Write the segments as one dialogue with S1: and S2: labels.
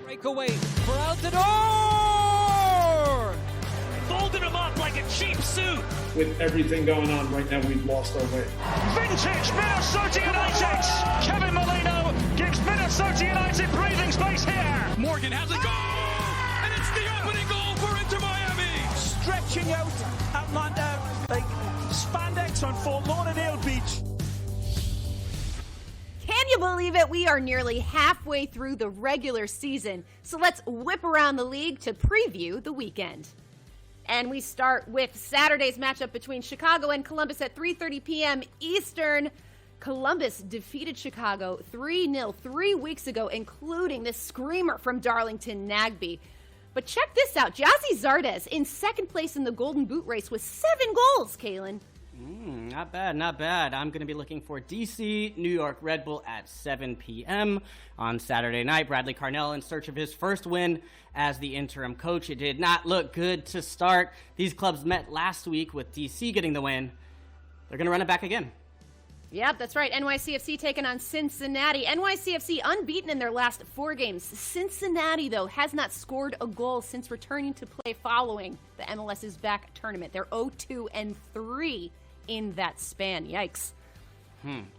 S1: Breakaway for Altidore!
S2: Folded him up like a cheap suit.
S3: With everything going on right now, we've lost our way.
S2: Vintage Minnesota United! Kevin Molino gives Minnesota United breathing space here.
S1: Morgan has a goal! And it's the opening goal for Inter Miami!
S2: Stretching out Atlanta like spandex on Fort Lauderdale Beach.
S4: Can you believe it? We are nearly halfway through the regular season, so let's whip around the league to preview the weekend. And we start with Saturday's matchup between Chicago and Columbus at 3:30 p.m. Eastern. Columbus defeated Chicago 3-0 3 weeks ago, including this screamer from Darlington Nagbe. But check this out. Jazzy Zardes in second place in the Golden Boot race with 7 goals, Calen.
S5: Not bad, not bad. I'm going to be looking for DC, New York Red Bull at 7 p.m. on Saturday night. Bradley Carnell in search of his first win as the interim coach. It did not look good to start. These clubs met last week with DC getting the win. They're going to run it back again.
S4: Yep, that's right. NYCFC taking on Cincinnati. NYCFC unbeaten in their last 4 games. Cincinnati, though, has not scored a goal since returning to play following the MLS's back tournament. They're 0-2-3 in that span. Yikes.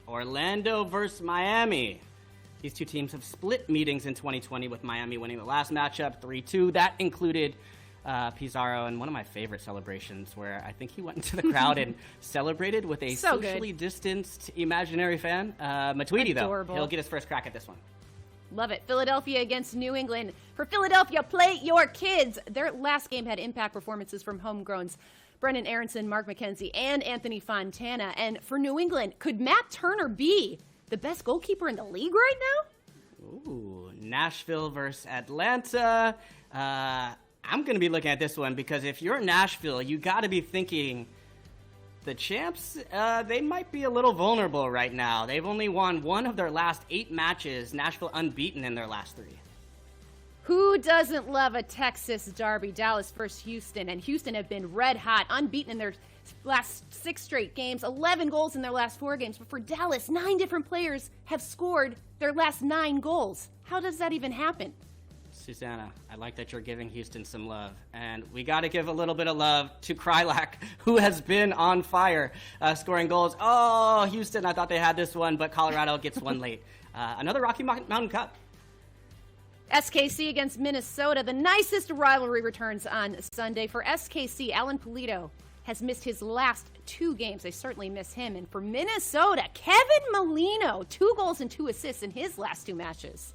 S5: Orlando versus Miami. These two teams have split meetings in 2020 with Miami winning the last matchup 3-2. That included Pizarro and one of my favorite celebrations where I think he went into the crowd and celebrated with a socially distanced imaginary fan. Matuidi, though, he'll get his first crack at this one.
S4: Love it. Philadelphia against New England. For Philadelphia, play your kids. Their last game had impact performances from homegrowns Brendan Aronson, Mark McKenzie, and Anthony Fontana. And for New England, could Matt Turner be the best goalkeeper in the league right now?
S5: Ooh, Nashville versus Atlanta. I'm going to be looking at this one because if you're Nashville, you got to be thinking the champs, they might be a little vulnerable right now. They've only won 1 of their last 8 matches. Nashville unbeaten in their last 3.
S4: Who doesn't love a Texas derby? Dallas versus Houston, and Houston have been red hot, unbeaten in their last 6 straight games, 11 goals in their last 4 games. But for Dallas, 9 different players have scored their last 9 goals. How does that even happen?
S5: Susannah, I like that you're giving Houston some love. And we got to give a little bit of love to Krylak, who has been on fire, scoring goals. Oh, Houston, I thought they had this one, but Colorado gets one late. Another Rocky Mountain Cup.
S4: SKC against Minnesota. The nicest rivalry returns on Sunday. For SKC, Alan Pulido has missed his last 2 games. They certainly miss him. And for Minnesota, Kevin Molino, 2 goals and 2 assists in his last 2 matches.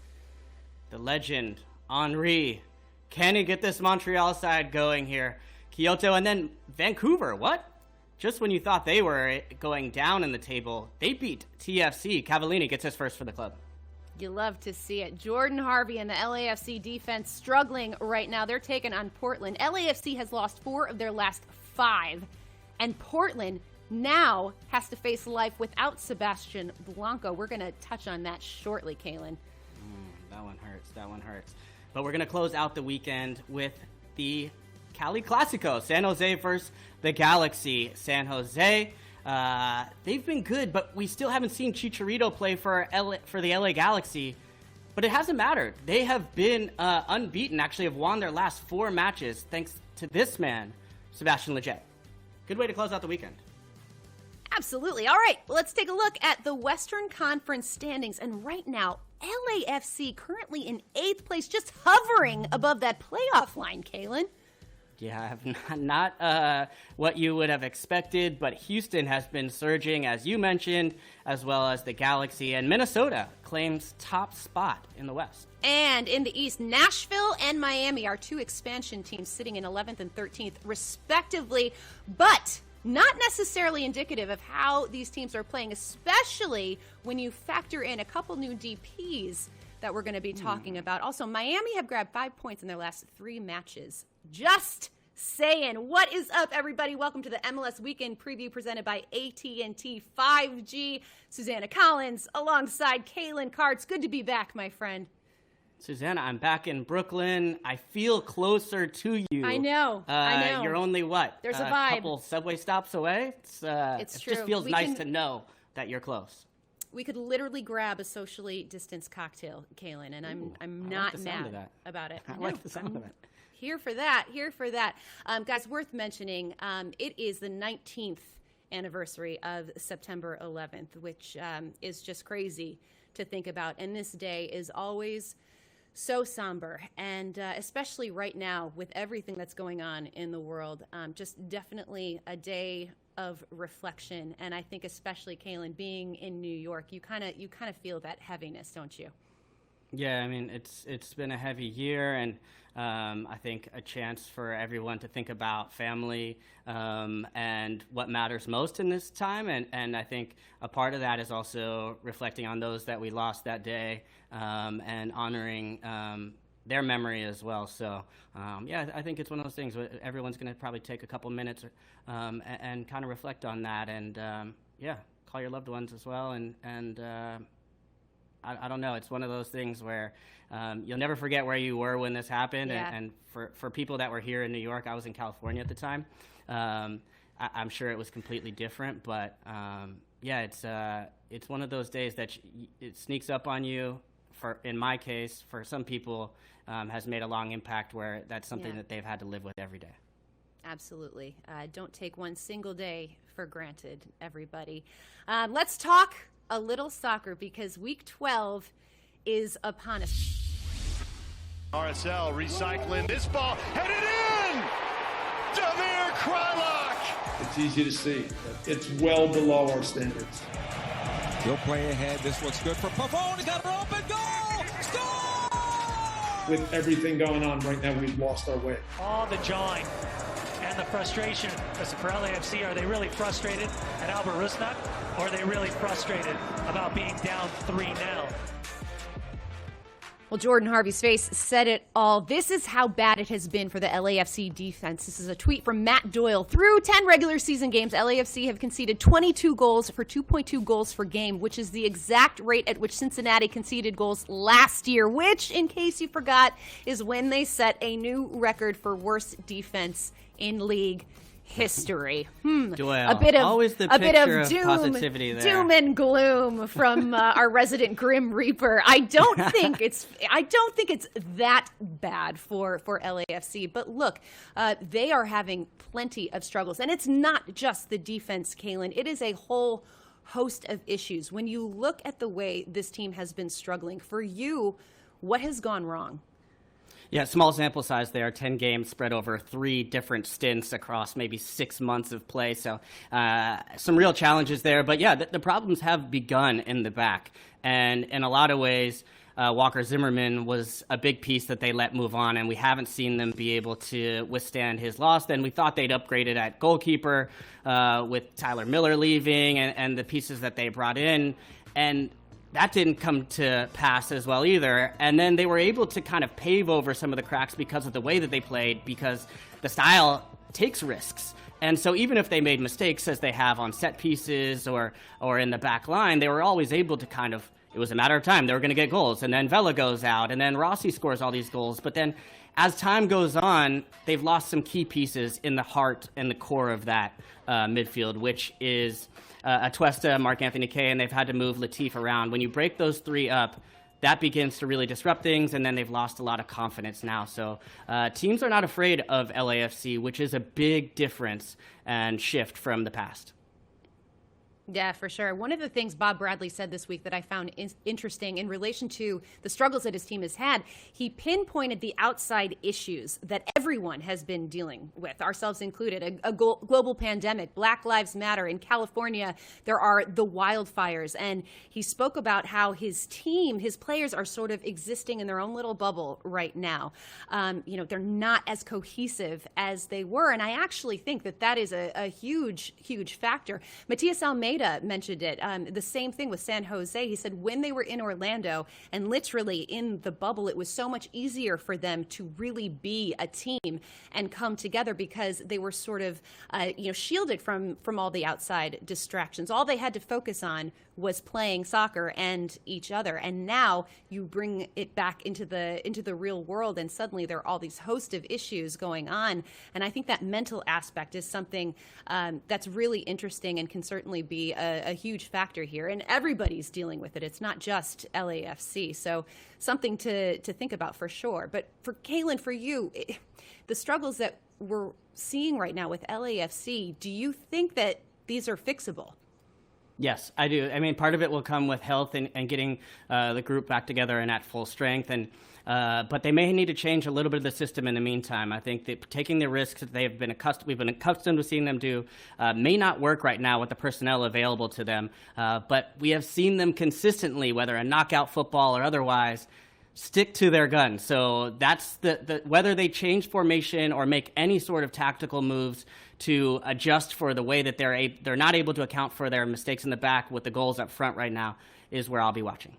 S5: The legend, Henry. Can he get this Montreal side going here? Kyoto and then Vancouver. What? Just when you thought they were going down in the table, they beat TFC. Cavallini gets his first for the club.
S4: You love to see it. Jordan Harvey and the LAFC defense struggling right now. They're taking on Portland. LAFC has lost 4 of their last 5. And Portland now has to face life without Sebastian Blanco. We're going to touch on that shortly, Calen.
S5: That one hurts. That one hurts. But we're going to close out the weekend with the Cali Clasico. San Jose versus the Galaxy. San Jose, they've been good, but we still haven't seen Chicharito play for the LA Galaxy. But it hasn't mattered. They have been unbeaten, actually have won their last 4 matches thanks to this man, Sebastian Lletget. Good way to close out the weekend.
S4: Absolutely. All right, let's take a look at the Western Conference standings. And right now, LAFC currently in 8th place, just hovering above that playoff line, Calen.
S5: Yeah, not what you would have expected, but Houston has been surging, as you mentioned, as well as the Galaxy, and Minnesota claims top spot in the West.
S4: And in the East, Nashville and Miami are 2 expansion teams sitting in 11th and 13th, respectively, but not necessarily indicative of how these teams are playing, especially when you factor in a couple new DPs that we're going to be talking about. Also, Miami have grabbed 5 points in their last 3 matches. Just saying. What is up, everybody? Welcome to the MLS Weekend Preview presented by AT&T 5G. Susannah Collins alongside Calen Carr. It's good to be back, my friend.
S5: Susannah, I'm back in Brooklyn. I feel closer to you.
S4: I know.
S5: You're only what?
S4: There's a vibe.
S5: Couple subway stops away. It's
S4: true.
S5: Just feels nice to know that you're close.
S4: we could literally grab a socially distanced cocktail, Calen, and I'm not mad about it.
S5: I like the sound of it.
S4: Here for that. Guys, worth mentioning, it is the 19th anniversary of September 11th, which is just crazy to think about. And this day is always so somber, and especially right now with everything that's going on in the world, just definitely a day of reflection. And I think especially, Calen, being in New York, you kind of feel that heaviness, don't you?
S5: Yeah, I mean, it's been a heavy year, and I think a chance for everyone to think about family and what matters most in this time. And I think a part of that is also reflecting on those that we lost that day and honoring their memory as well. So, yeah, I think it's one of those things where everyone's going to probably take a couple minutes and kind of reflect on that. And, yeah, call your loved ones as well. And I don't know. It's one of those things where you'll never forget where you were when this happened.
S4: Yeah.
S5: And for people that were here in New York, I was in California at the time. I'm sure it was completely different. But, yeah, it's one of those days that it sneaks up on you. In my case, for some people, has made a long impact where that's something that they've had to live with every day.
S4: Absolutely. Don't take one single day for granted, everybody. Let's talk a little soccer, because week 12 is upon us.
S6: RSL recycling this ball, headed in! Damir Kreilach!
S3: It's easy to see. It's well below our standards.
S7: He'll play ahead. This looks good for Pavone. He's got an open goal! Score!
S3: With everything going on right now, we've lost our way.
S2: All the jawing and the frustration. Listen, for LAFC, are they really frustrated at Albert Rusnak, or are they really frustrated about being down 3-0?
S4: Well, Jordan Harvey's face said it all. This is how bad it has been for the LAFC defense. This is a tweet from Matt Doyle. Through 10 regular season games, LAFC have conceded 22 goals for 2.2 goals per game, which is the exact rate at which Cincinnati conceded goals last year, which, in case you forgot, is when they set a new record for worst defense in league history.
S5: Doyle,
S4: a bit of
S5: always the
S4: a bit
S5: picture
S4: of
S5: of
S4: doom,
S5: positivity there.
S4: doom and gloom from our resident Grim Reaper. I don't think it's that bad for LAFC. But look, they are having plenty of struggles, and it's not just the defense, Calen. It is a whole host of issues. When you look at the way this team has been struggling, for you, what has gone wrong?
S5: Yeah, small sample size there, 10 games spread over 3 different stints across maybe 6 months of play. So some real challenges there. But yeah, the problems have begun in the back. And in a lot of ways, Walker Zimmerman was a big piece that they let move on, and we haven't seen them be able to withstand his loss. Then we thought they'd upgraded at goalkeeper with Tyler Miller leaving and the pieces that they brought in. And that didn't come to pass as well either. And then they were able to kind of pave over some of the cracks because of the way that they played, because the style takes risks. And so even if they made mistakes, as they have on set pieces or in the back line, they were always able to kind of, it was a matter of time. They were going to get goals. And then Vela goes out, and then Rossi scores all these goals. But then as time goes on, they've lost some key pieces in the heart and the core of that midfield, which is Atuesta, Mark-Anthony Kaye, and they've had to move Latif around. When you break those 3 up, that begins to really disrupt things, and then they've lost a lot of confidence now. So teams are not afraid of LAFC, which is a big difference and shift from the past.
S4: Yeah, for sure. One of the things Bob Bradley said this week that I found interesting in relation to the struggles that his team has had, he pinpointed the outside issues that everyone has been dealing with, ourselves included, a global pandemic, Black Lives Matter. In California, there are the wildfires. And he spoke about how his team, his players are sort of existing in their own little bubble right now. They're not as cohesive as they were. And I actually think that is a huge, huge factor. Matias Almeida mentioned it. The same thing with San Jose. He said when they were in Orlando and literally in the bubble, it was so much easier for them to really be a team and come together because they were sort of shielded from all the outside distractions. All they had to focus on was playing soccer and each other, and now you bring it back into the real world, and suddenly there are all these host of issues going on. And I think that mental aspect is something that's really interesting and can certainly be a huge factor here. And everybody's dealing with it. It's not just LAFC, so something to think about for sure. But for Calen, for you, the struggles that we're seeing right now with LAFC, do you think that these are fixable?
S5: Yes, I do. I mean, part of it will come with health and getting the group back together and at full strength. But they may need to change a little bit of the system in the meantime. I think that taking the risks that we've been accustomed to seeing them do may not work right now with the personnel available to them. But we have seen them consistently, whether in knockout football or otherwise, stick to their guns. So that's the whether they change formation or make any sort of tactical moves to adjust for the way that they're not able to account for their mistakes in the back with the goals up front right now is where I'll be watching.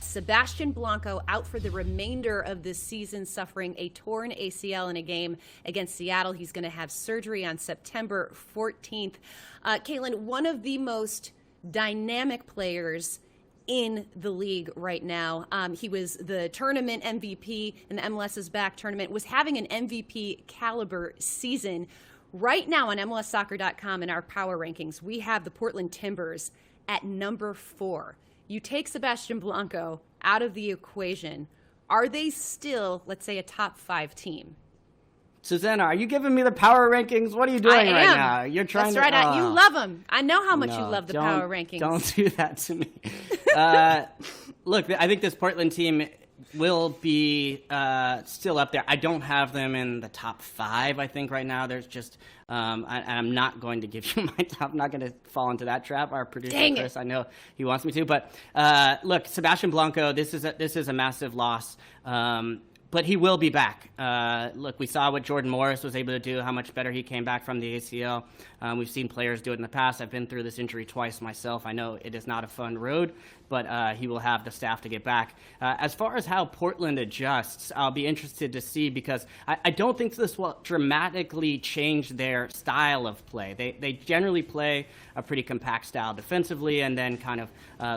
S4: Sebastian Blanco out for the remainder of this season, suffering a torn ACL in a game against Seattle. He's going to have surgery on September 14th. Calen, one of the most dynamic players in the league right now. He was the tournament MVP in the MLS's back tournament, was having an MVP caliber season. Right now on MLSsoccer.com in our power rankings, we have the Portland Timbers at number 4. You take Sebastian Blanco out of the equation. Are they still, let's say, a top 5 team?
S5: Susannah, are you giving me the power rankings? What are you doing right now? You're trying
S4: That's right. You love them. I know how much you love the power rankings.
S5: Don't do that to me. Look, I think this Portland team will be still up there. I don't have them in the top 5, I think, right now. There's just I'm not going to give you my top. I'm not going to fall into that trap. Our producer, Chris, I know he wants me to. But look, Sebastian Blanco, this is a massive loss. But he will be back. Look, we saw what Jordan Morris was able to do, how much better he came back from the ACL. We've seen players do it in the past. I've been through this injury twice myself. I know it is not a fun road, but he will have the staff to get back. As far as how Portland adjusts, I'll be interested to see, because I don't think this will dramatically change their style of play. They generally play a pretty compact style defensively and then kind of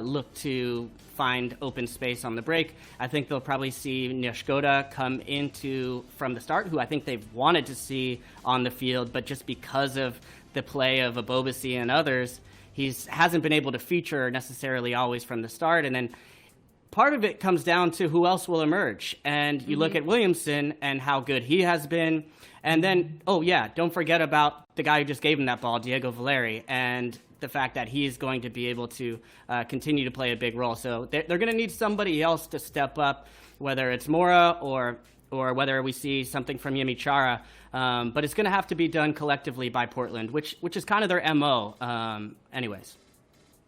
S5: look to find open space on the break. I think they'll probably see Nyashgoda come into from the start, who I think they've wanted to see on the field, but just because of the play of Abobasi and others, he hasn't been able to feature necessarily always from the start. And then part of it comes down to who else will emerge. And you look at Williamson and how good he has been. And then, don't forget about the guy who just gave him that ball, Diego Valeri, and the fact that he's going to be able to continue to play a big role. So they're going to need somebody else to step up, whether it's Mora or whether we see something from Yemi Chara. But it's going to have to be done collectively by Portland, which is kind of their MO anyways.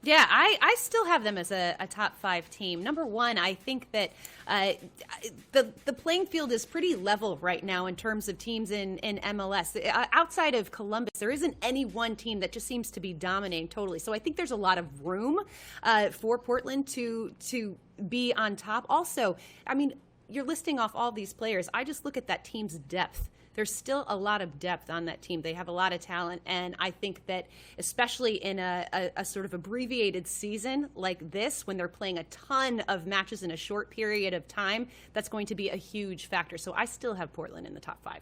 S4: Yeah, I still have them as a top 5 team. Number one, I think that the playing field is pretty level right now in terms of teams in MLS. Outside of Columbus, there isn't any one team that just seems to be dominating totally. So I think there's a lot of room for Portland to be on top. Also, I mean, you're listing off all these players. I just look at that team's depth. There's still a lot of depth on that team. They have a lot of talent, and I think that especially in a sort of abbreviated season like this, when they're playing a ton of matches in a short period of time, that's going to be a huge factor. So I still have Portland in the top 5.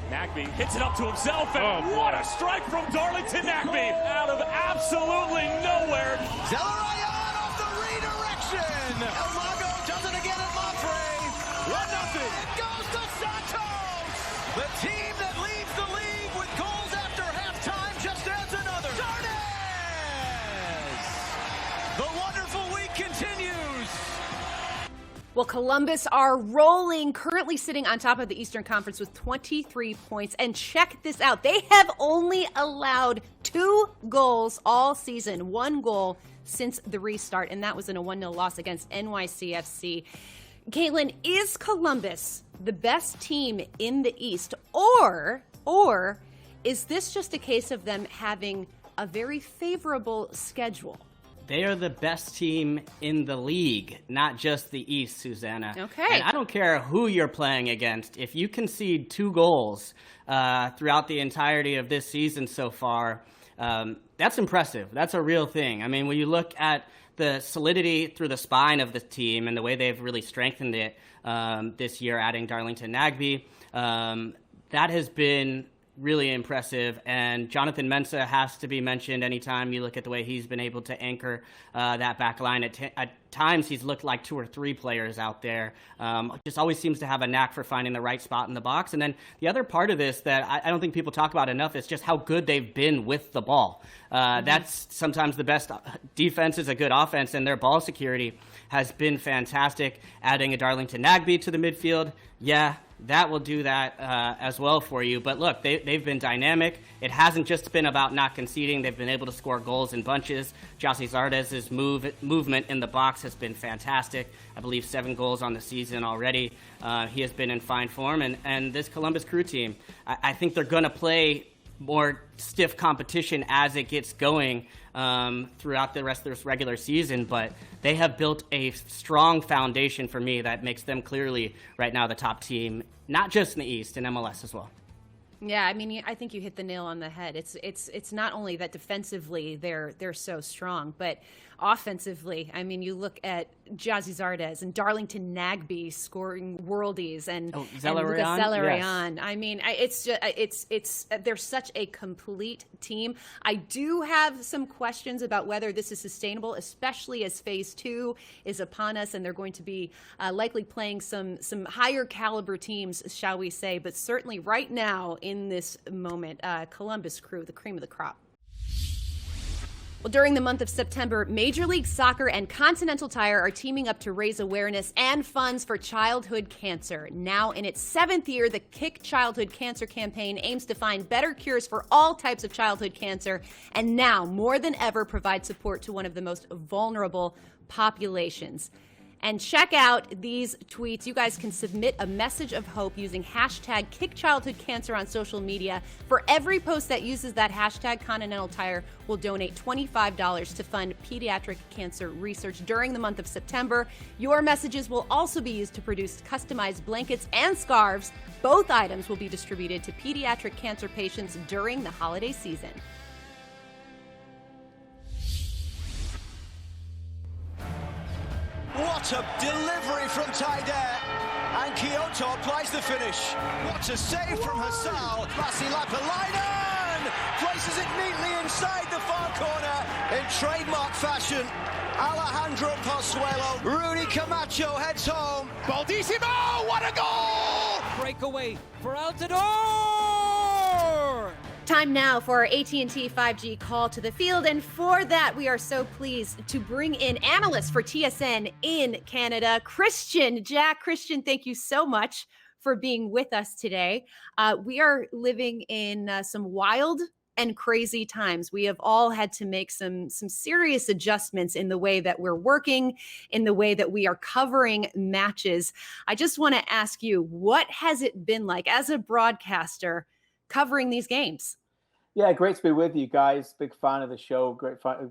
S1: Nagbe hits it up to himself, and what a strike from Darlington Nagbe out of absolutely nowhere.
S6: Zelarayan off the redirection. El Mago does it again at Monterey. 1-0. It goes to Santos. The team that leads the league with goals after halftime just adds another. Darnes. The wonderful week continues.
S4: Well, Columbus are rolling, currently sitting on top of the Eastern Conference with 23 points. And check this out. They have only allowed 2 goals all season, 1 goal since the restart, and that was in a 1-0 loss against NYCFC. Calen, is Columbus the best team in the East, or is this just a case of them having a very favorable schedule?
S5: They are the best team in the league, not just the East, Susannah.
S4: Okay.
S5: And I don't care who you're playing against. If you concede 2 goals throughout the entirety of this season so far, That's impressive. That's a real thing. I mean, when you look at the solidity through the spine of the team and the way they've really strengthened it this year, adding Darlington Nagbe, that has been really impressive. And Jonathan Mensah has to be mentioned anytime you look at the way he's been able to anchor that back line. At times, he's looked like 2 or 3 players out there. Just always seems to have a knack for finding the right spot in the box. And then the other part of this that I don't think people talk about enough is just how good they've been with the ball. That's sometimes the best defense is a good offense, and their ball security has been fantastic. Adding a Darlington Nagbe to the midfield, yeah, that will do that as well for you. But look, they've been dynamic. It hasn't just been about not conceding. They've been able to score goals in bunches. Gyasi Zardes's movement in the box has been fantastic. I believe 7 goals on the season already. He has been in fine form. And this Columbus Crew team, I think they're going to play more stiff competition as it gets going throughout the rest of this regular season, but they have built a strong foundation for me that makes them clearly right now the top team, not just in the East, in MLS as well.
S4: Yeah, I mean, I think you hit the nail on the head. It's not only that defensively they're so strong, but offensively, I mean, you look at Gyasi Zardes and Darlington Nagbe scoring worldies and
S5: Zelarayan.
S4: Zelarayan.
S5: Yes.
S4: I mean, it's they're such a complete team. I do have some questions about whether this is sustainable, especially as Phase 2 is upon us, and they're going to be likely playing some higher caliber teams, shall we say? But certainly, right now in this moment, Columbus Crew, the cream of the crop. Well, during the month of September, Major League Soccer and Continental Tire are teaming up to raise awareness and funds for childhood cancer. Now in its 7th year, the Kick Childhood Cancer campaign aims to find better cures for all types of childhood cancer, and now more than ever provide support to one of the most vulnerable populations. And check out these tweets. You guys can submit a message of hope using hashtag #KickChildhoodCancer on social media. For every post that uses that hashtag, Continental Tire will donate $25 to fund pediatric cancer research during the month of September. Your messages will also be used to produce customized blankets and scarves. Both items will be distributed to pediatric cancer patients during the holiday season.
S6: What a delivery from Taider. And Kyoto applies the finish. What a save from Hassal. Pasi Lapalainen places it neatly inside the far corner in trademark fashion. Alejandro Pozuelo. Rudy Camacho heads home. Baldissimo, what a goal!
S7: Breakaway for Altidore!
S4: Time now for our AT&T 5G call to the field, and for that we are so pleased to bring in analyst for TSN in Canada, Kristian Jack. Kristian, thank you so much for being with us today. We are living in some wild and crazy times. We have all had to make some serious adjustments in the way that we're working, in the way that we are covering matches. I just want to ask you, what has it been like as a broadcaster covering these games?
S8: Yeah, great to be with you guys. Big fan of the show.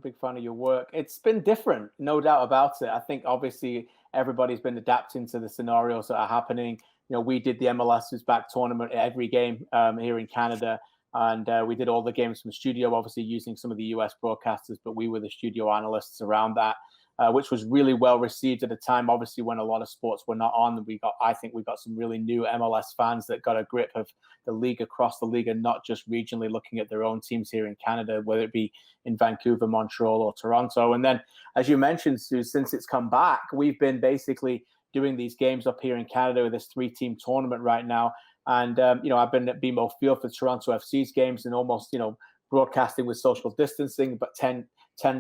S8: Big fan of your work. It's been different, no doubt about it. I think obviously everybody's been adapting to the scenarios that are happening. You know, we did the MLS Back tournament every game here in Canada, and we did all the games from studio, obviously using some of the US broadcasters, but we were the studio analysts around that. Which was really well received at a time, obviously, when a lot of sports were not on. I think we got some really new MLS fans that got a grip of the league across the league and not just regionally looking at their own teams here in Canada, whether it be in Vancouver, Montreal, or Toronto. And then, as you mentioned, Sue, since it's come back, we've been basically doing these games up here in Canada with this 3-team tournament right now. And, I've been at BMO Field for Toronto FC's games and almost, broadcasting with social distancing, but 10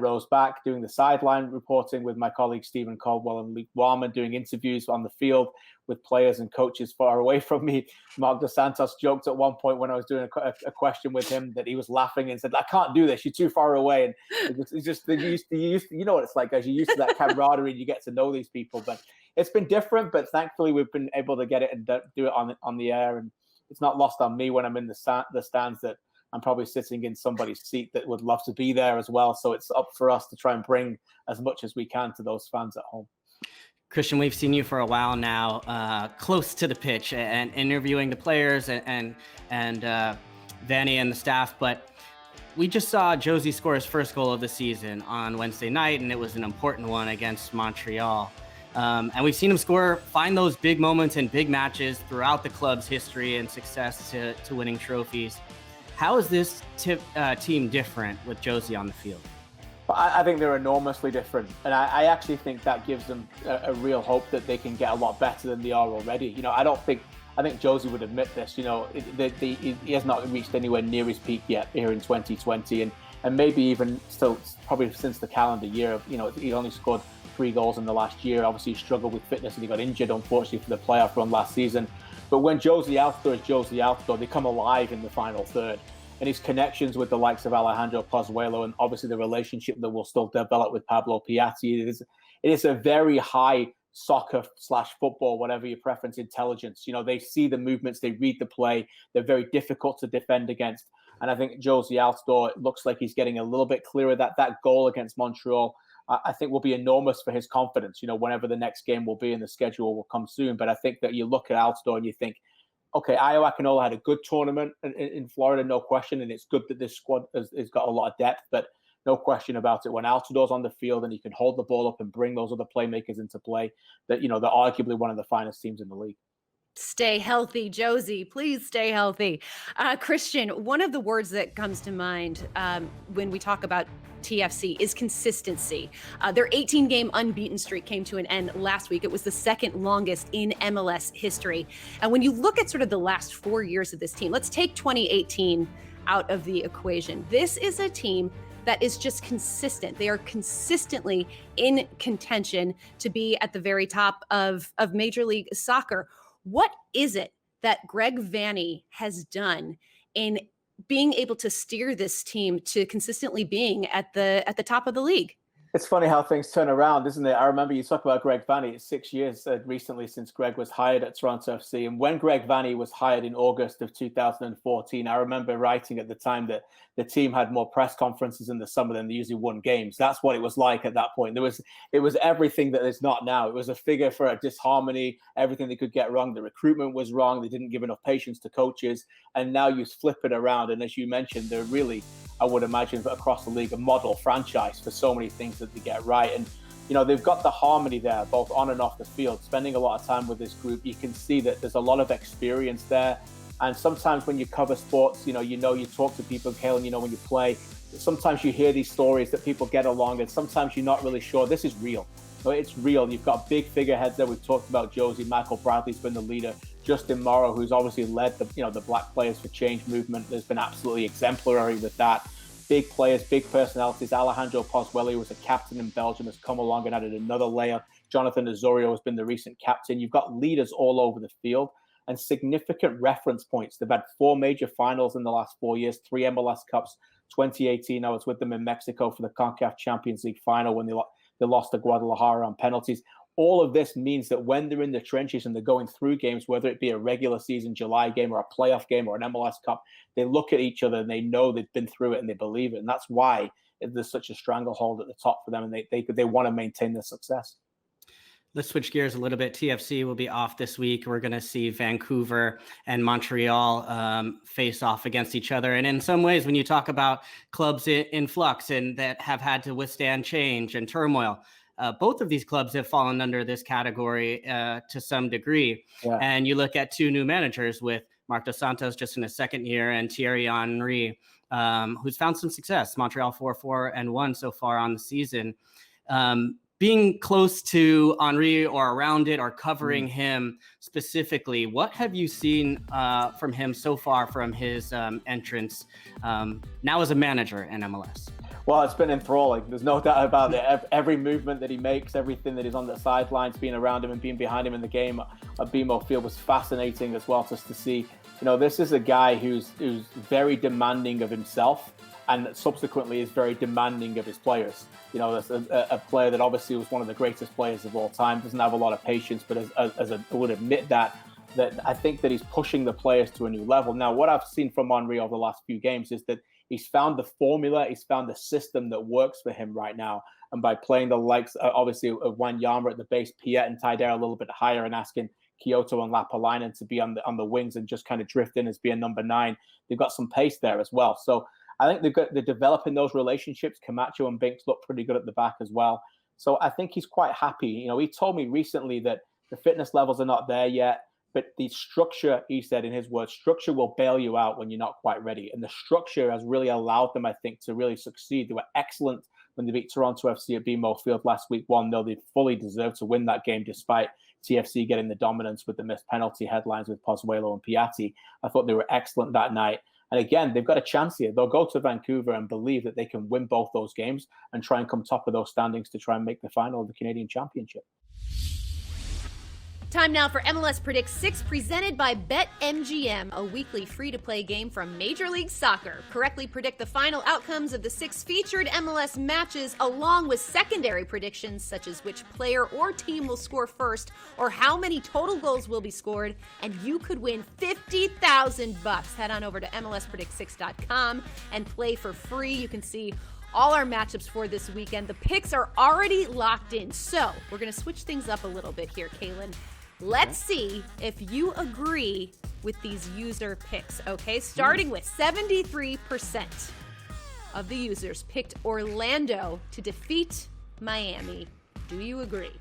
S8: rows back, doing the sideline reporting with my colleagues Stephen Caldwell and Luke Warman, doing interviews on the field with players and coaches far away from me. Mark Dos Santos joked at one point when I was doing a question with him that he was laughing and said, "I can't do this, you're too far away." And it's just you know what it's like, as you're used to that camaraderie and you get to know these people. But it's been different, but thankfully we've been able to get it and do it on the air. And it's not lost on me when I'm in the stands that I'm probably sitting in somebody's seat that would love to be there as well. So it's up for us to try and bring as much as we can to those fans at home.
S5: Kristian, we've seen you for a while now, close to the pitch and interviewing the players and Vanny and the staff. But we just saw Josie score his first goal of the season on Wednesday night, and it was an important one against Montreal. And we've seen him find those big moments in big matches throughout the club's history and success to winning trophies. How is this team different with Josie on the field?
S8: I think they're enormously different. And I actually think that gives them a real hope that they can get a lot better than they are already. I think Josie would admit this, he has not reached anywhere near his peak yet here in 2020. And maybe even still, probably since the calendar year, he only scored 3 goals in the last year. Obviously, he struggled with fitness and he got injured, unfortunately, for the playoff run last season. But when Josie Altidore is Josie Altidore, they come alive in the final third. And his connections with the likes of Alejandro Pozuelo and obviously the relationship that will still develop with Pablo Piatti, it is a very high soccer/football, whatever your preference, intelligence. They see the movements, they read the play, they're very difficult to defend against. And I think Josie Altidore looks like he's getting a little bit clearer. That goal against Montreal, I think, will be enormous for his confidence, whenever the next game will be and the schedule will come soon. But I think that you look at Altidore and you think, okay, Ayo Akinola had a good tournament in Florida, no question, and it's good that this squad has got a lot of depth, but no question about it. When Altidore's on the field and he can hold the ball up and bring those other playmakers into play, that they're arguably one of the finest teams in the league.
S4: Stay healthy, Josie. Please stay healthy. Kristian, one of the words that comes to mind when we talk about TFC is consistency. Their 18-game unbeaten streak came to an end last week. It was the second longest in MLS history. And when you look at sort of the last 4 years of this team, let's take 2018 out of the equation. This is a team that is just consistent. They are consistently in contention to be at the very top of Major League Soccer. What is it that Greg Vanney has done in being able to steer this team to consistently being at the top of the league?
S8: It's funny how things turn around, isn't it? I remember you talk about Greg Vanney. It's 6 years recently since Greg was hired at Toronto FC. And when Greg Vanney was hired in August of 2014, I remember writing at the time that the team had more press conferences in the summer than they usually won games. That's what it was like at that point. It was everything that is not now. It was a figure for a disharmony, everything they could get wrong. The recruitment was wrong. They didn't give enough patience to coaches. And now you flip it around. And as you mentioned, they're really, I would imagine, across the league, a model franchise for so many things that they get right. And, they've got the harmony there, both on and off the field, spending a lot of time with this group. You can see that there's a lot of experience there. And sometimes when you cover sports, you talk to people, Calen, when you play, sometimes you hear these stories that people get along, and sometimes you're not really sure. This is real. It's real. You've got big figureheads there. We've talked about Josie. Michael Bradley's been the leader. Justin Morrow, who's obviously led the Black Players for Change movement, has been absolutely exemplary with that. Big players, big personalities. Alejandro Pozuelo, who was a captain in Belgium, has come along and added another layer. Jonathan Osorio has been the recent captain. You've got leaders all over the field and significant reference points. They've had 4 major finals in the last 4 years, 3 MLS Cups. 2018, I was with them in Mexico for the CONCACAF Champions League final when they lost to Guadalajara on penalties. All of this means that when they're in the trenches and they're going through games, whether it be a regular season July game or a playoff game or an MLS Cup, they look at each other and they know they've been through it and they believe it. And that's why there's such a stranglehold at the top for them, and they want to maintain their success.
S5: Let's switch gears a little bit. TFC will be off this week. We're going to see Vancouver and Montreal face off against each other. And in some ways, when you talk about clubs in flux and that have had to withstand change and turmoil, both of these clubs have fallen under this category to some degree. Yeah. And you look at 2 new managers with Marc Dos Santos just in his second year and Thierry Henry, who's found some success. Montreal 4-4-1 so far on the season. Being close to Henry or around it or covering him specifically, what have you seen from him so far from his entrance now as a manager in MLS?
S8: Well, it's been enthralling. There's no doubt about it. Every movement that he makes, everything that is on the sidelines, being around him and being behind him in the game at BMO Field was fascinating as well, just to see. This is a guy who's very demanding of himself and subsequently is very demanding of his players. A player that obviously was one of the greatest players of all time, doesn't have a lot of patience, but as I would admit that I think that he's pushing the players to a new level. Now, what I've seen from Henry over the last few games is that he's found the formula, he's found the system that works for him right now. And by playing the likes, obviously, of Wanyama at the base, Piet and Taider a little bit higher, and asking Kyoto and Lapalainen to be on the wings and just kind of drift in as being number 9, they've got some pace there as well. So I think they're developing those relationships. Camacho and Binks look pretty good at the back as well. So I think he's quite happy. You know, he told me recently that the fitness levels are not there yet, but the structure, he said in his words, structure will bail you out when you're not quite ready. And the structure has really allowed them, I think, to really succeed. They were excellent when they beat Toronto FC at BMO Field last week 1-0. They fully deserved to win that game despite TFC getting the dominance with the missed penalty headlines with Pozuelo and Piatti. I thought they were excellent that night. And again, they've got a chance here. They'll go to Vancouver and believe that they can win both those games and try and come top of those standings to try and make the final of the Canadian Championship.
S4: Time now for MLS Predict 6, presented by BetMGM, a weekly free-to-play game from Major League Soccer. Correctly predict the final outcomes of the 6 featured MLS matches, along with secondary predictions such as which player or team will score first, or how many total goals will be scored, and you could win $50,000. Head on over to MLSPredict6.com and play for free. You can see all our matchups for this weekend. The picks are already locked in, so we're going to switch things up a little bit here, Calen. Let's see if you agree with these user picks, okay? Starting with 73% of the users picked Orlando to defeat Miami. Do you agree?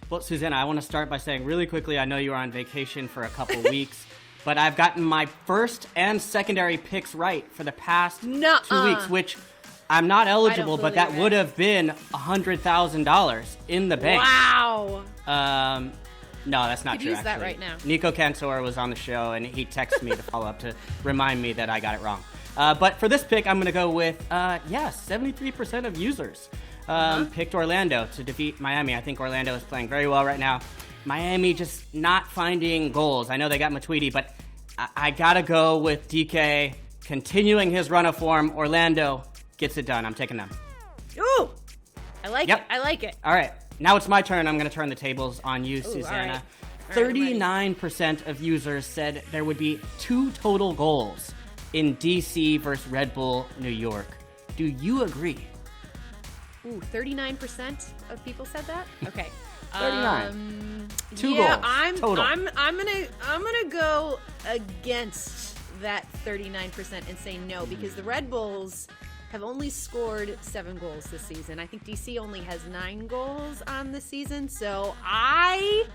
S5: Well, Susannah, I want to start by saying really quickly, I know you were on vacation for a couple weeks, but I've gotten my first and secondary picks right for the past 2 weeks, which I'm not eligible, but that would have been $100,000 in the bank.
S4: Wow.
S5: No, that's not
S4: true.
S5: Use
S4: actually. That right now.
S5: Nico Cantor was on the show, and he texted me to follow up to remind me that I got it wrong. But for this pick, I'm going to go with, 73% of users picked Orlando to defeat Miami. I think Orlando is playing very well right now. Miami just not finding goals. I know they got Matuidi, but I got to go with DK continuing his run of form. Orlando gets it done. I'm taking them.
S4: Ooh, I like it. I like it.
S5: All right. Now it's my turn. I'm going to turn the tables on you, Susannah.
S4: All right.
S5: 39% of users said there would be 2 total goals in DC versus Red Bull New York. Do you agree?
S4: Ooh, 39% of people said that? Okay.
S5: 39. 2 goals total.
S4: I'm gonna go against that 39% and say no, because the Red Bulls have only scored 7 goals this season. I think DC only has 9 goals on the season, so I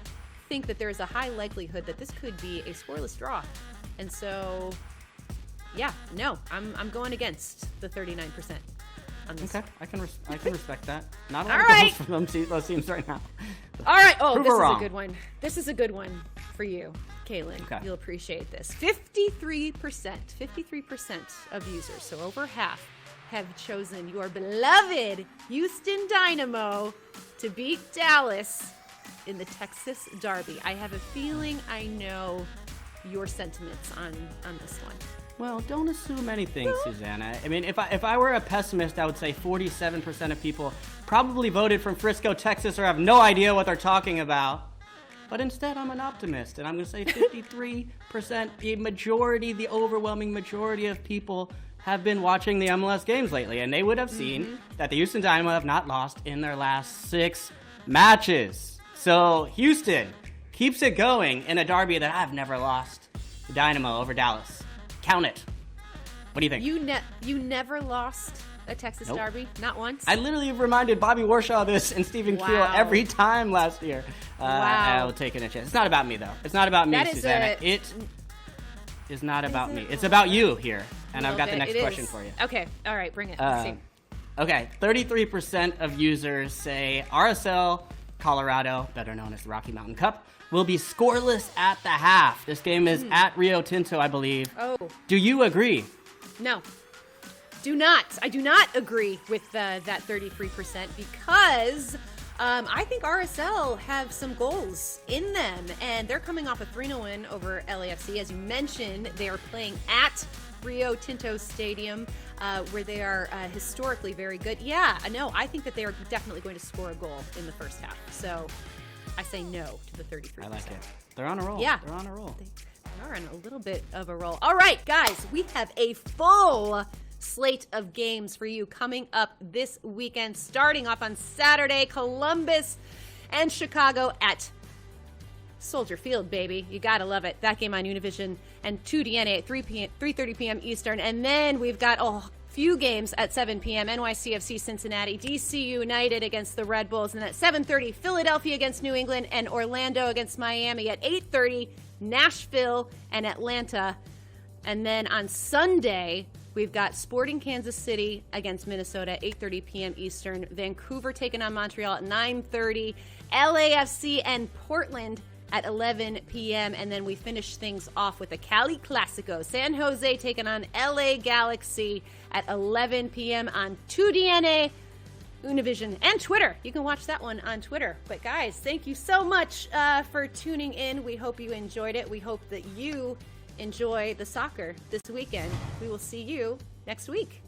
S4: think that there's a high likelihood that this could be a scoreless draw. And so, yeah, no, I'm going against the 39% on this.
S5: Okay, I can respect that. Not a
S4: lot
S5: of goals from those teams right now.
S4: All right. Oh,
S5: Prove
S4: this is
S5: wrong.
S4: a good one. This is a good one for you, Calen.
S5: Okay.
S4: You'll appreciate this. 53% of users, so over half, have chosen your beloved Houston Dynamo to beat Dallas in the Texas Derby. I have a feeling I know your sentiments on this one.
S5: Well, don't assume anything, Susannah. I mean, if I were a pessimist, I would say 47% of people probably voted from Frisco, Texas, or have no idea what they're talking about. But instead, I'm an optimist, and I'm going to say 53%, the overwhelming majority of people have been watching the MLS games lately, and they would have seen that the Houston Dynamo have not lost in their last 6 matches. So Houston keeps it going in a derby that I've never lost. The Dynamo over Dallas. Count it. What do you think?
S4: You never lost a Texas Derby? Not once?
S5: I literally reminded Bobby Warshaw of this and Stephen Keel every time last year. I'll take it a chance. It's not about me, though. It's not about me, Susannah. It is not about me. It's about you here. And I've got the next question for you.
S4: Okay. All right. Bring it. Let's see.
S5: Okay. 33% of users say RSL Colorado, better known as the Rocky Mountain Cup, will be scoreless at the half. This game is at Rio Tinto, I believe.
S4: Oh.
S5: Do you agree?
S4: No. Do not. I do not agree with that 33% because I think RSL have some goals in them, and they're coming off a 3-0 win over LAFC. As you mentioned, they are playing at Rio Tinto Stadium, where they are historically very good. Yeah, no, I think that they are definitely going to score a goal in the first half. So I say no to the 33%.
S5: I like it. They're on a roll.
S4: Yeah.
S5: They're on a roll.
S4: They are on a little bit of a roll. All right, guys, we have a full slate of games for you coming up this weekend. Starting off on Saturday, Columbus and Chicago at Soldier Field, baby. You gotta love it. That game on Univision and 2DNA at 3:30 p.m. Eastern. And then we've got few games at 7 p.m. NYCFC Cincinnati, DC United against the Red Bulls, and at 7:30 Philadelphia against New England, and Orlando against Miami. At 8:30 Nashville and Atlanta. And then on Sunday, we've got Sporting Kansas City against Minnesota, 8:30 p.m. Eastern. Vancouver taking on Montreal at 9:30. LAFC and Portland at 11 p.m. And then we finish things off with the Cali Classico. San Jose taking on LA Galaxy at 11 p.m. on 2DNA, Univision, and Twitter. You can watch that one on Twitter. But guys, thank you so much for tuning in. We hope you enjoyed it. We hope that you enjoy the soccer this weekend. We will see you next week.